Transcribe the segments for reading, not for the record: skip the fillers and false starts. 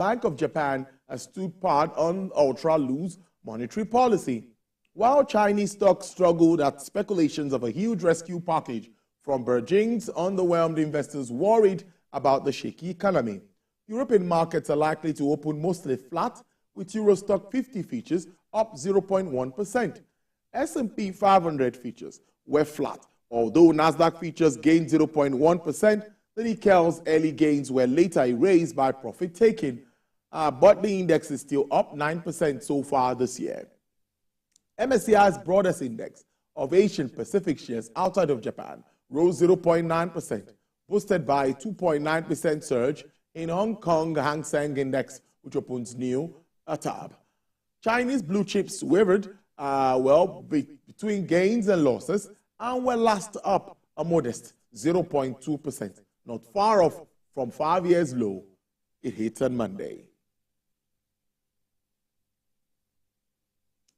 Bank of Japan has stood pat on ultra-loose monetary policy. While Chinese stocks struggled at speculations of a huge rescue package from Beijing's underwhelmed investors worried about the shaky economy. European markets are likely to open mostly flat, with EUROSTOXX 50 futures up 0.1%. S&P 500 futures were flat, although Nasdaq futures gained 0.1%. The Nikkei's early gains were later erased by profit-taking, but the index is still up 9% so far this year. MSCI's broadest index of Asian Pacific shares outside of Japan rose 0.9%, boosted by a 2.9% surge in Hong Kong Hang Seng Index, which opens new tab. Chinese blue chips wavered between gains and losses and were last up a modest 0.2%, not far off from 5 years low it hit on Monday.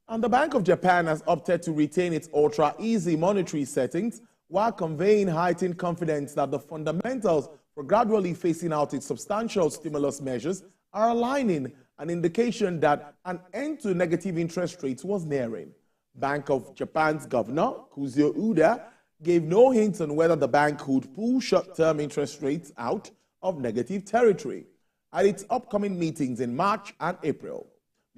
And the Bank of Japan has opted to retain its ultra-easy monetary settings while conveying heightened confidence that the fundamentals for gradually phasing out its substantial stimulus measures are aligning, an indication that an end to negative interest rates was nearing. Bank of Japan's governor, Kuzio Uda, gave no hints on whether the bank could pull short-term interest rates out of negative territory at its upcoming meetings in March and April.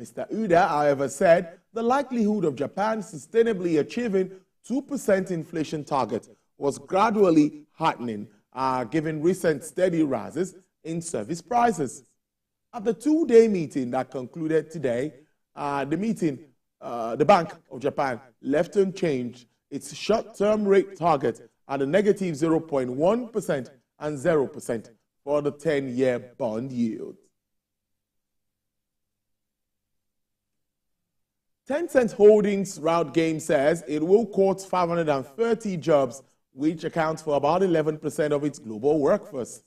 Mr. Uda, however, said the likelihood of Japan sustainably achieving 2% inflation target was gradually heightening, given recent steady rises in service prices. At the two-day meeting that concluded today, the Bank of Japan left unchanged its short-term rate target at a negative 0.1% and 0% for the 10-year bond yield. Tencent Holdings Route Game says it will quote 530 jobs, which accounts for about 11% of its global workforce.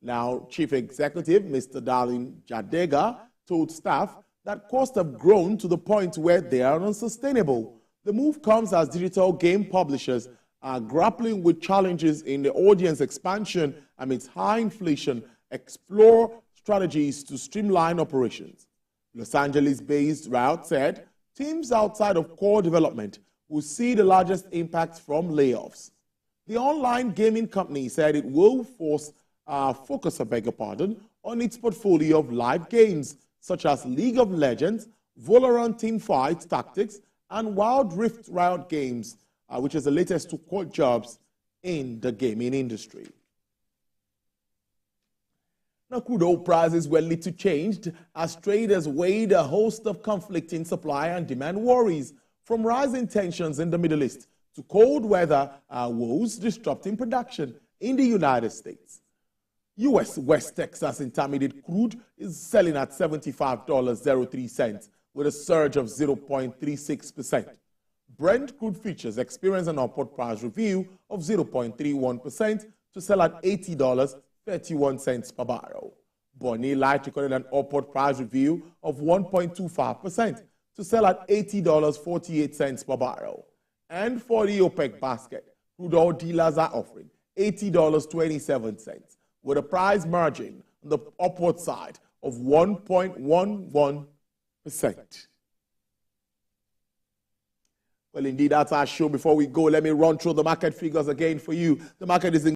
Now, Chief Executive Mr. Darling Jadega told staff that costs have grown to the point where they are unsustainable. The move comes as digital game publishers are grappling with challenges in the audience expansion amidst high inflation, explore strategies to streamline operations. Los Angeles-based Route said teams outside of core development will see the largest impact from layoffs. The online gaming company said it will focus on its portfolio of live games, such as League of Legends, Valorant Teamfight Tactics, and Wild Rift Riot Games, which is the latest to quote jobs in the gaming industry. Now, crude oil prices were little changed as traders weighed a host of conflicting supply and demand worries, from rising tensions in the Middle East to cold weather woes disrupting production in the United States. U.S. West Texas Intermediate crude is selling at $75.03 with a surge of 0.36%. Brent crude futures experienced an upward price review of 0.31% to sell at $80.31 per barrel. Bonnie Light recorded an upward price review of 1.25% to sell at $80.48 per barrel. And for the OPEC basket, crude oil dealers are offering $80.27 with a price margin on the upward side of 1.11%. Well, indeed, that's our show. Before we go, let me run through the market figures again for you. The market is in